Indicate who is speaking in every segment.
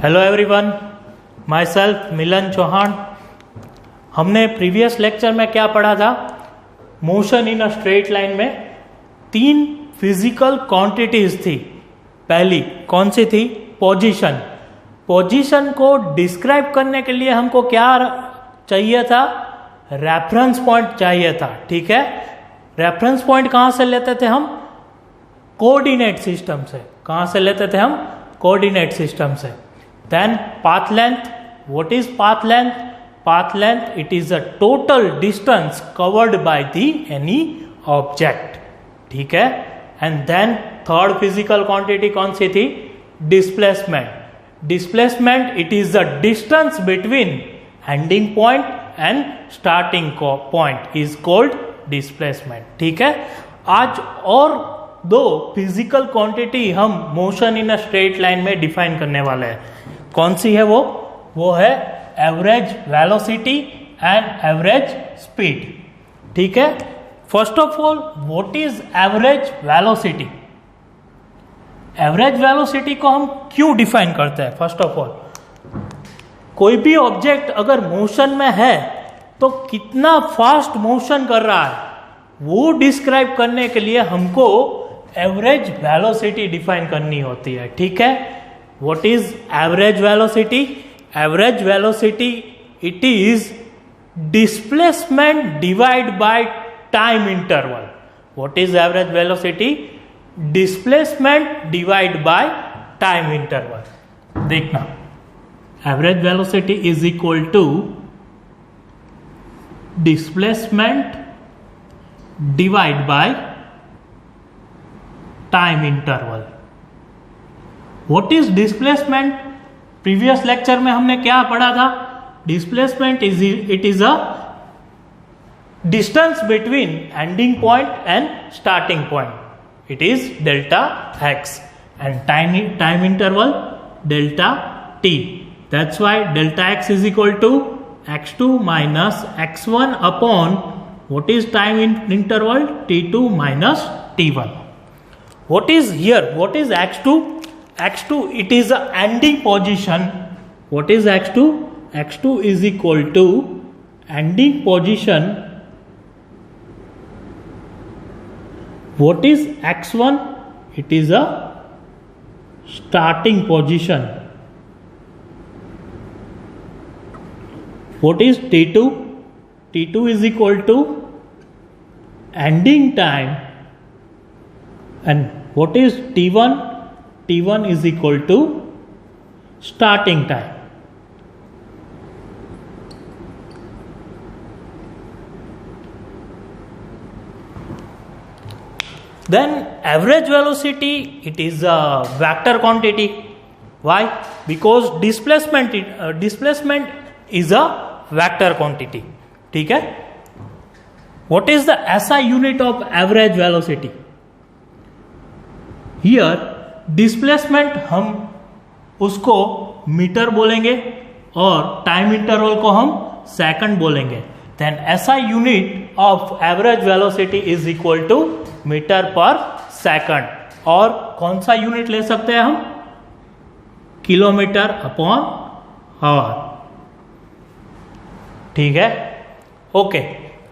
Speaker 1: Hello everyone, my self मिलन चौहान। हमने previous lecture में क्या पढ़ा था? Motion in a straight line में तीन फिजिकल क्वांटिटीज थी। पहली कौन सी थी? पोजीशन। पोजीशन को डिस्क्राइब करने के लिए हमको क्या चाहिए था? रेफरेंस पॉइंट चाहिए था। ठीक है, रेफरेंस पॉइंट कहां से लेते थे हम? कोऑर्डिनेट सिस्टम से। कहां से लेते थे हम? कोऑर्डिनेट सिस्टम से। Then path length. What is path length? Path length, it is a total distance covered by the any object. ठीक है, and then third physical quantity कौन सी थी? Displacement. Displacement, it is the distance between ending point and starting point is called displacement. ठीक है, आज और दो फिजिकल क्वांटिटी हम motion in a straight line में डिफाइन करने वाले हैं। कौन सी है वो है average velocity and average speed. ठीक है, first of all what is average velocity? Average velocity को हम क्यों डिफाइन करते हैं? फर्स्ट ऑफ ऑल, कोई भी ऑब्जेक्ट अगर मोशन में है तो कितना फास्ट मोशन कर रहा है वो डिस्क्राइब करने के लिए हमको एवरेज वेलोसिटी डिफाइन करनी होती है। ठीक है, what is average velocity? Average velocity, it is displacement divide by time interval. What is average velocity? Displacement divide by time interval. देखना, average velocity is equal to displacement divide by time interval. What is displacement? Previous lecture में हमने क्या पढ़ा था? Displacement it is a distance between ending point and starting point. It is delta x and time interval delta t. That's why delta x is equal to x2 minus x1 upon what is time interval? t2 minus t1. What is here? What is x2? x2, it is a ending position. What is x2? x2 is equal to ending position. What is x1? It is a starting position. What is t2? t2 is equal to ending time. And what is t1? t1 is equal to starting time. Then average velocity, it is a vector quantity. Why? Because displacement is a vector quantity. ठीक है, what is the SI unit of average velocity? Here displacement हम उसको metre बोलेंगे और time interval को हम second बोलेंगे। then SI unit of average velocity is equal to metre per second. और कौन सा यूनिट ले सकते हैं हम? Kilometre upon hour. ठीक है, ओके,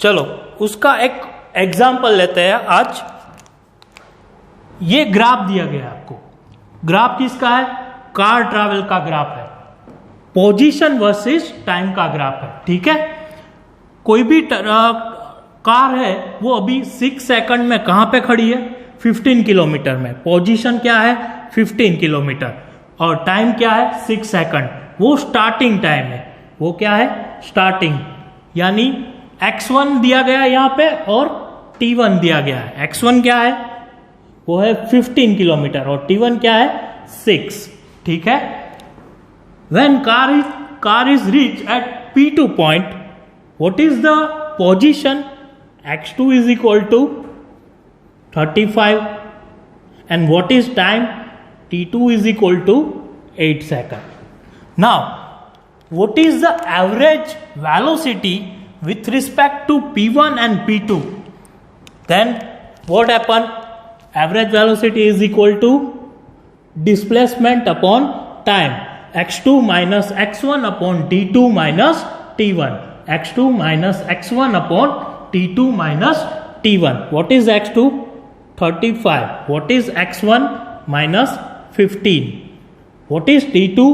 Speaker 1: चलो उसका एक एग्जाम्पल लेते हैं आज। ये ग्राफ दिया गया है आपको। ग्राफ किसका है? कार ट्रैवल का ग्राफ है। पोजीशन वर्सेस टाइम का ग्राफ है। ठीक है, कोई भी कार है वो अभी 6 सेकंड में कहां पे खड़ी है? 15 किलोमीटर में। पोजीशन क्या है? 15 किलोमीटर और टाइम क्या है? 6 सेकंड। वो स्टार्टिंग टाइम है। वो क्या है? स्टार्टिंग, यानी x1 दिया गया है यहां पे और t1 दिया गया है। x1 क्या है? वो है 15 किलोमीटर और t1 क्या है? 6। ठीक है, when car is reached at p2 point, what is the position? x2 is equal to 35 and what is time? t2 is equal to 8 seconds. Now what is the average velocity with respect to p1 and p2? Then what happen? Average velocity is equal to displacement upon time. x2 minus x1 upon t2 minus t1, x2 minus x1 upon t2 minus t1. What is x2? 35. What is x1? minus 15. What is t2?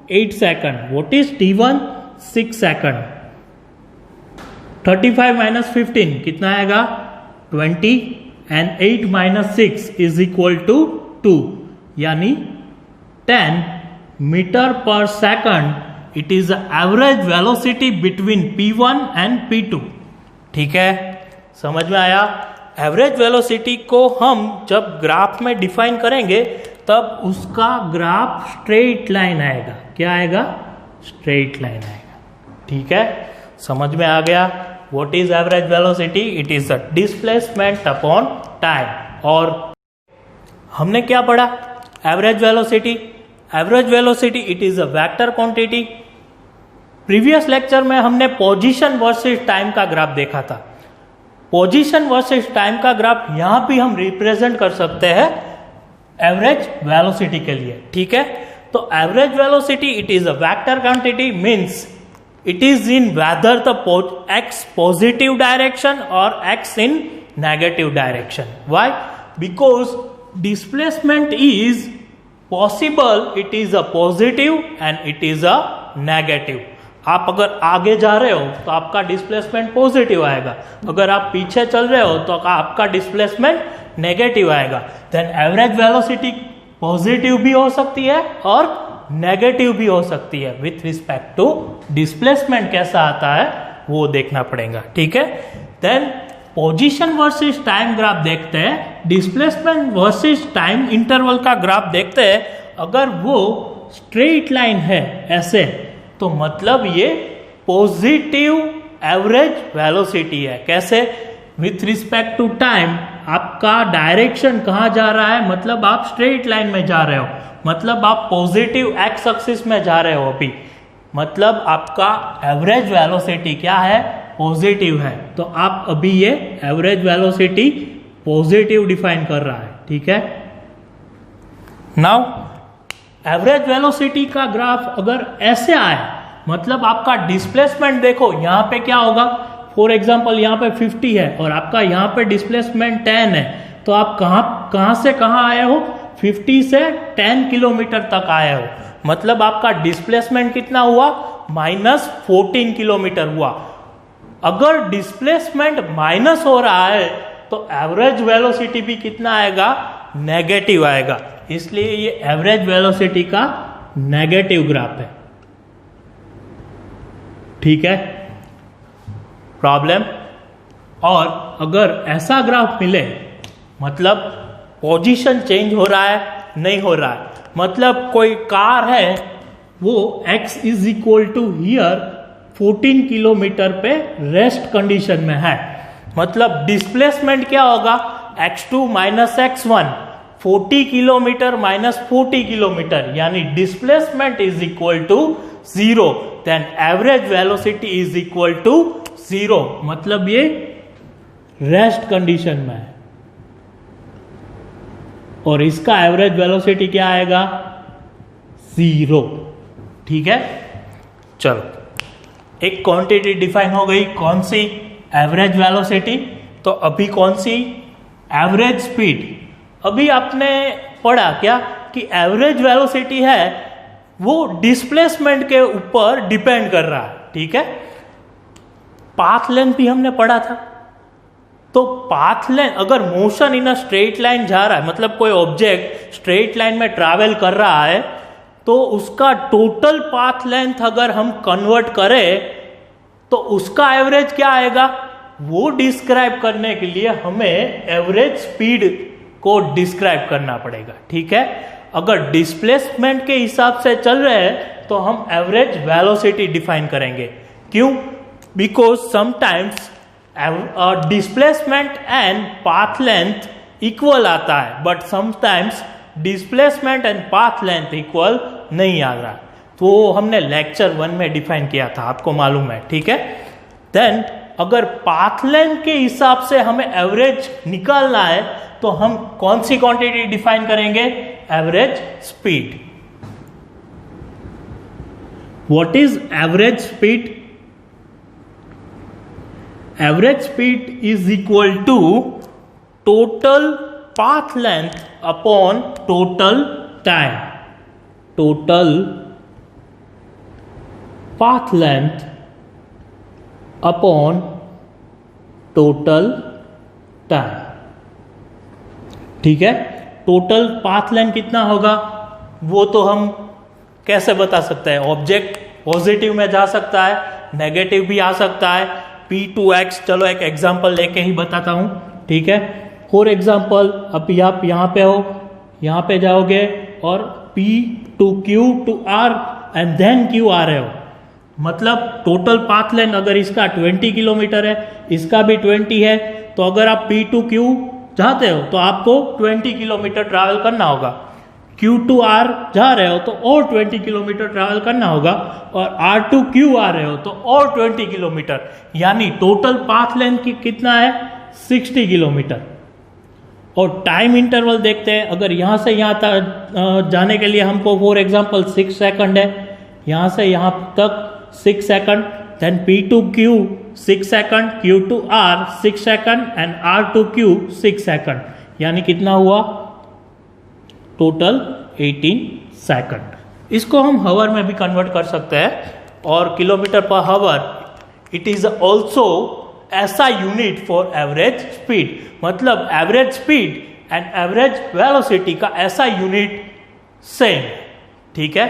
Speaker 1: 8 second. What is t1? 6 second. 35 minus 15 कितना आएगा? 20 and 8 minus 6 is equal to 2, यानी 10 meter per second. It is the average velocity between P1 and P2. ठीक है, समझ में आया? Average velocity को हम जब ग्राफ में डिफाइन करेंगे तब उसका ग्राफ स्ट्रेट लाइन आएगा. क्या आएगा? स्ट्रेट लाइन आएगा. ठीक है, समझ में आ गया? What is average velocity? It is the displacement upon time. और हमने क्या पढ़ा? Average velocity. Average velocity it is a vector quantity. Previous lecture में हमने पोजीशन वर्सेस टाइम का ग्राफ देखा था. पोजीशन वर्सेस टाइम का ग्राफ यहां भी हम रिप्रेजेंट कर सकते हैं एवरेज वेलोसिटी के लिए. ठीक है, तो average velocity it is a vector quantity, means it is in whether the x positive direction और x in negative direction. Why? Because displacement is possible, it is a positive and it is a negative. आप अगर आगे जा रहे हो तो आपका displacement positive आएगा, अगर आप पीछे चल रहे हो तो आपका डिस्प्लेसमेंट नेगेटिव आएगा. देन एवरेज वेलोसिटी पॉजिटिव भी हो सकती है और नेगेटिव भी हो सकती है. विथ रिस्पेक्ट टू डिस्प्लेसमेंट कैसा आता है वो देखना पड़ेगा. ठीक है, then position versus time graph देखते हैं, डिस्प्लेसमेंट वर्सेस टाइम इंटरवल का ग्राफ देखते हैं. अगर वो स्ट्रेट लाइन है ऐसे तो मतलब ये पॉजिटिव एवरेज वेलोसिटी है. कैसे? विथ रिस्पेक्ट टू टाइम आपका डायरेक्शन कहां जा रहा है, मतलब आप स्ट्रेट लाइन में जा रहे हो, मतलब आप पॉजिटिव एक्स एक्सिस में जा रहे हो अभी, मतलब आपका एवरेज वेलोसिटी क्या है? पॉजिटिव है. तो आप अभी ये एवरेज वेलोसिटी पॉजिटिव डिफाइन कर रहा है. ठीक है, नाउ एवरेज वेलोसिटी का ग्राफ अगर ऐसे आए, मतलब आपका डिस्प्लेसमेंट देखो यहां पे क्या होगा. फॉर एग्जांपल यहां पे 50 है और आपका यहां पे डिस्प्लेसमेंट 10 है, तो आप कहां से कहां आए हो? 50 से 10 किलोमीटर तक आए हो, मतलब आपका डिस्प्लेसमेंट कितना हुआ? -14 किलोमीटर हुआ. अगर डिस्प्लेसमेंट माइनस हो रहा है तो एवरेज वेलोसिटी भी कितना आएगा? नेगेटिव आएगा. इसलिए ये एवरेज वेलोसिटी का नेगेटिव ग्राफ है. ठीक है, प्रॉब्लम. और अगर ऐसा ग्राफ मिले, मतलब पोजीशन चेंज हो रहा है, नहीं हो रहा है, मतलब कोई कार है वो x is equal to here 14 kilometre पे रेस्ट कंडीशन में है, मतलब डिस्प्लेसमेंट क्या होगा? x2 minus x1, 40 kilometre minus 40 kilometre, यानी displacement is equal to 0. Then average velocity is equal to 0, मतलब ये रेस्ट कंडीशन में है. और इसका एवरेज वेलोसिटी क्या आएगा? 0. ठीक है, चलो एक क्वांटिटी डिफाइन हो गई. कौन सी? Average velocity. तो अभी कौन सी? Average speed. अभी आपने पढ़ा क्या कि एवरेज वेलोसिटी है वो डिस्प्लेसमेंट के ऊपर डिपेंड कर रहा है. ठीक है, पाथ लेंथ भी हमने पढ़ा था. तो पाथ लेंथ, अगर motion in a straight line जा रहा है, मतलब कोई ऑब्जेक्ट स्ट्रेट लाइन में ट्रैवल कर रहा है, तो उसका टोटल पाथ लेंथ अगर हम कन्वर्ट करें तो उसका एवरेज क्या आएगा? वो डिस्क्राइब करने के लिए हमें एवरेज स्पीड को डिस्क्राइब करना पड़ेगा. ठीक है, अगर डिस्प्लेसमेंट के हिसाब से चल रहे हैं तो हम एवरेज वेलोसिटी डिफाइन करेंगे. क्यों? Because sometimes displacement and path length equal आता है, but sometimes displacement and path length equal नहीं आ रहा. तो हमने लेक्चर 1 में डिफाइन किया था, आपको मालूम है. ठीक है, देन अगर पाथ लेंथ के हिसाब से हमें एवरेज निकालना है तो हम कौन सी क्वांटिटी डिफाइन करेंगे? Average speed. What is average speed? Average speed is equal to total path length upon total time. Total path length upon total time. ठीक है, टोटल पाथ लेंथ कितना होगा वो तो हम कैसे बता सकते हैं? ऑब्जेक्ट पॉजिटिव में जा सकता है, नेगेटिव भी आ सकता है. P2x, चलो एक एग्जांपल लेके ही बताता हूं. ठीक है, फॉर एग्जांपल अब आप यहाँ पे हो, यहाँ पे जाओगे और P to Q to R and then Q आ रहे हो. मतलब टोटल पाथ लेंथ अगर इसका 20 किलोमीटर है, इसका भी 20 है, तो अगर आप P to Q चाहते हो तो आपको 20 किलोमीटर ट्रैवल करना होगा. Q to R जा रहे हो तो और 20 किलोमीटर ट्रैवल करना होगा, और R to Q आ रहे हो तो और 20 किलोमीटर. यानी टोटल पाथ लेंथ कितना है? 60 किलोमीटर. और टाइम इंटरवल देखते हैं. अगर यहाँ से यहाँ तक जाने के लिए हमको फॉर एग्जांपल 6 सेकंड है, यहाँ से यहाँ तक 6 second, then P to Q 6 second, Q to R 6 second and R to Q 6 second. यानी कितना हुआ? Total 18 second. इसको हम हावर में भी कन्वर्ट कर सकते हैं, और किलोमीटर पर हावर इट इज ऑल्सो ऐसा यूनिट फॉर एवरेज स्पीड. मतलब average speed and average velocity का ऐसा यूनिट सेम. ठीक है,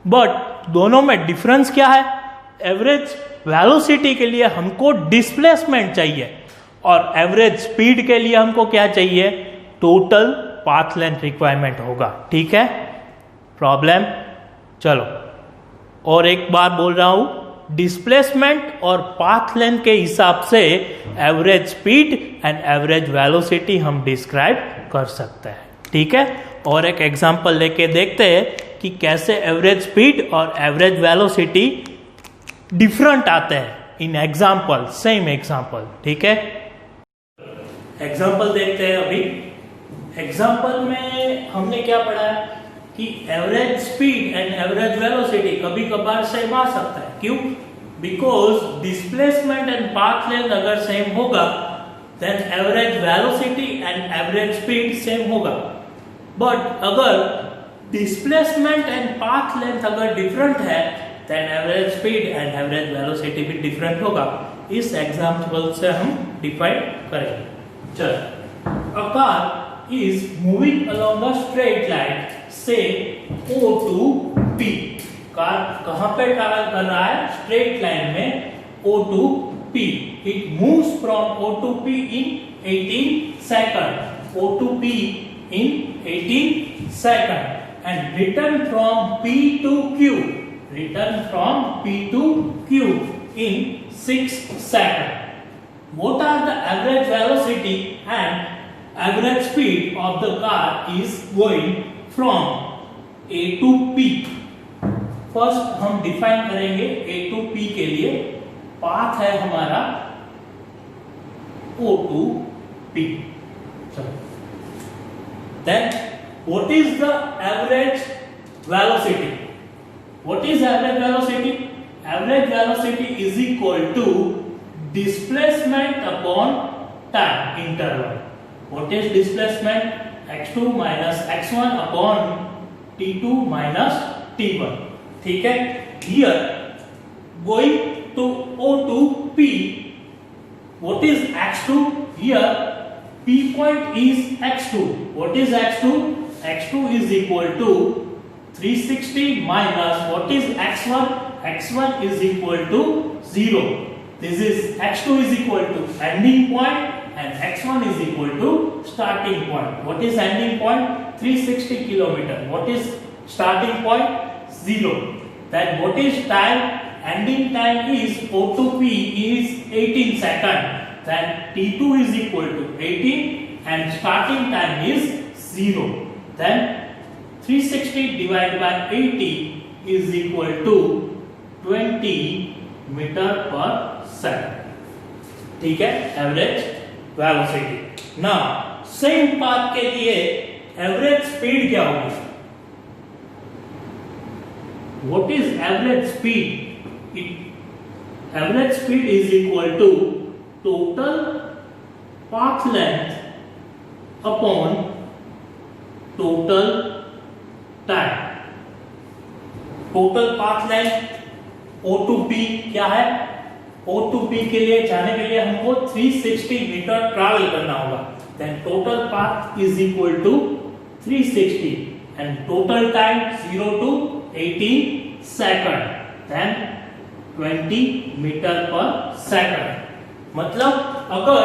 Speaker 1: बट दोनों में डिफरेंस क्या है? एवरेज वेलोसिटी के लिए हमको डिस्प्लेसमेंट चाहिए, और एवरेज स्पीड के लिए हमको क्या चाहिए? टोटल पाथ लेंथ रिक्वायरमेंट होगा. ठीक है, प्रॉब्लम. चलो और एक बार बोल रहा हूं, डिस्प्लेसमेंट और पाथ लेंथ के हिसाब से average speed and average velocity हम डिस्क्राइब कर सकते हैं. ठीक है, और एक एग्जांपल लेके देखते हैं कि कैसे एवरेज स्पीड और एवरेज वेलोसिटी डिफरेंट आते हैं इन एग्जांपल, सेम एग्जांपल. ठीक है, एग्जांपल देखते हैं. अभी एग्जांपल में हमने क्या पढ़ा है कि average speed and average velocity कभी कभार सेम आ सकता है. क्यों? Because displacement and path length अगर सेम होगा then average velocity and average speed same होगा. बट अगर डिस्प्लेसमेंट एंड पाथ लेंथ अगर डिफरेंट है then average speed and average velocity भी डिफरेंट होगा. इस एग्जांपल से हम डिफाइन करेंगे. चलो, a car is moving along a straight line say O to P. Car कहां पे ट्रैवल कर रहा है? स्ट्रेट लाइन में O to P. It moves from O to P in 18 seconds. O to P in 18 seconds and return from P to Q. Return from P to Q in 6 seconds. What are the average velocity and average speed of the car is going from A to P. First हम define करेंगे A to P के लिए. Path है हमारा O to P. चलो, then what is the average velocity? What is average velocity? Average velocity is equal to displacement upon time interval. What is displacement? x2 minus x1 upon t2 minus t1. ठीक है, here going to O to P, what is x2? Here P point is x2. What is x2? x2 is equal to 360 minus what is x1? x1 is equal to 0. This is x2 is equal to ending point and x1 is equal to starting point. What is ending point? 360 kilometer. What is starting point? 0. Then what is time? Ending time is O to P is 18 seconds. Then T2 is equal to 18 and starting time is 0. Then 360 divided by 80 is equal to 20 meter per second. ठीक है, average velocity. Now same path के लिए average speed क्या होगी? what is average speed? Average speed is equal to total path length upon total time. Total path length O to P क्या है? O to P के लिए जाने के लिए हमको 360 मीटर ट्रैवल करना होगा. Then total path is equal to 360 and total time 0 to 18 second. Then 20 metre per second. मतलब अगर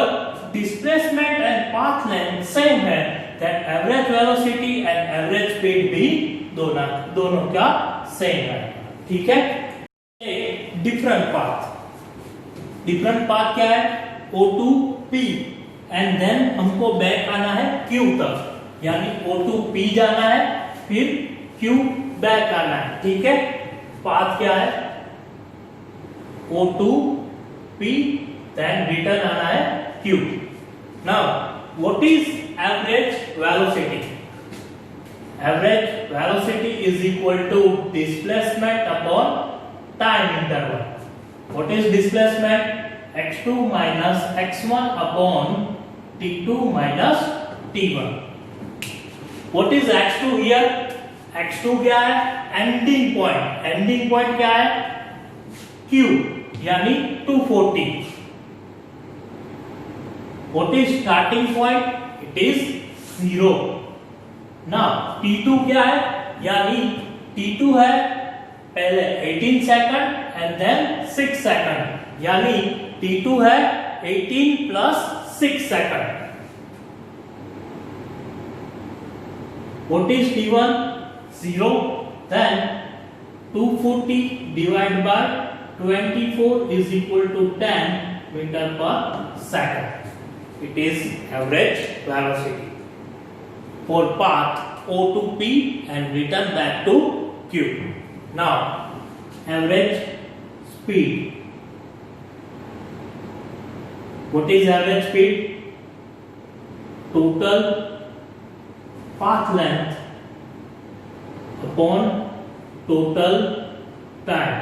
Speaker 1: displacement and path length same है, then average velocity and average speed भी दोनों क्या सेम है. ठीक है. डिफरेंट पाथ क्या है? O to P and then हमको बैक आना है Q तक, यानी O to P जाना है फिर Q बैक आना है. ठीक है. पाथ क्या है? O to P then return आना है Q. Now what is average velocity? Average velocity is equal to displacement upon time interval. What is displacement? x2 minus x1 upon t2 minus t1. What is x2 here? x2 क्या है? Ending point. Ending point क्या है? Q यानी 240. What is starting point? It is 0. Now t2 क्या है? यानी t2 है पहले 18 सेकंड एंड देन 6 सेकंड, यानी t2 है 18 plus 6 second. What is t1? 0. Then 240 divided by 24 is equal to 10 meter per second. It is average velocity for path O to P and return back to Q. Now average speed. What is average speed? Total path length upon total time.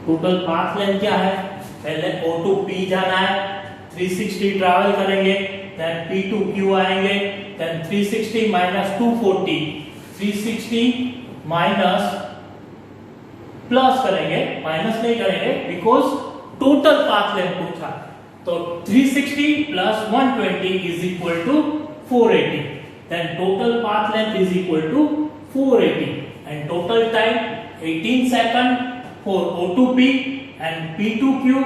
Speaker 1: Total path length क्या है? पहले O to P जाना है, 360 travel करेंगे, then P to Q आएंगे, then 360 minus 240, 360 minus plus करेंगे, minus नहीं करेंगे बिकॉज टोटल पाथ लेंथ पूछा. तो 360 plus 120 is equal to 480. Then total path length is equal to 480 and total time 18 second for O to P and P to Q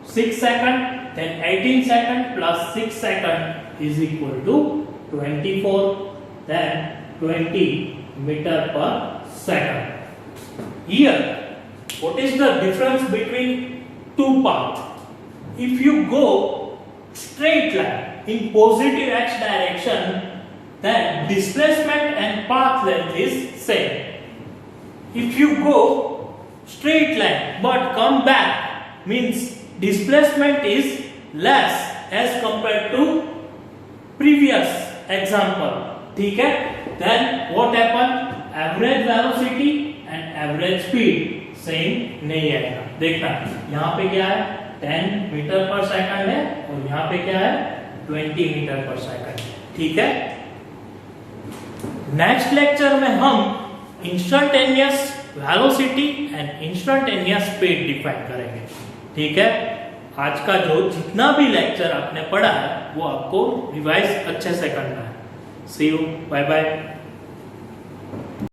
Speaker 1: 6 second. Then 18 second plus 6 second is equal to 24. Then 20 meter per second. Here, what is the difference between two paths? If you go straight line in positive x direction, then displacement and path length is same. If you go straight line but come back, means displacement is less as compared to previous example. ठीक है. Then what happen? Average velocity and average speed same नहीं आएगा. देखना यहाँ पे क्या है? 10 metre per second है और यहाँ पे क्या है? 20 मीटर पर सेकंड. ठीक है. नेक्स्ट लेक्चर में हम instantaneous velocity and instantaneous speed define करेंगे. ठीक है. आज का जो जितना भी लेक्चर आपने पढ़ा है वो आपको रिवाइज अच्छे से करना है. See you. Bye bye.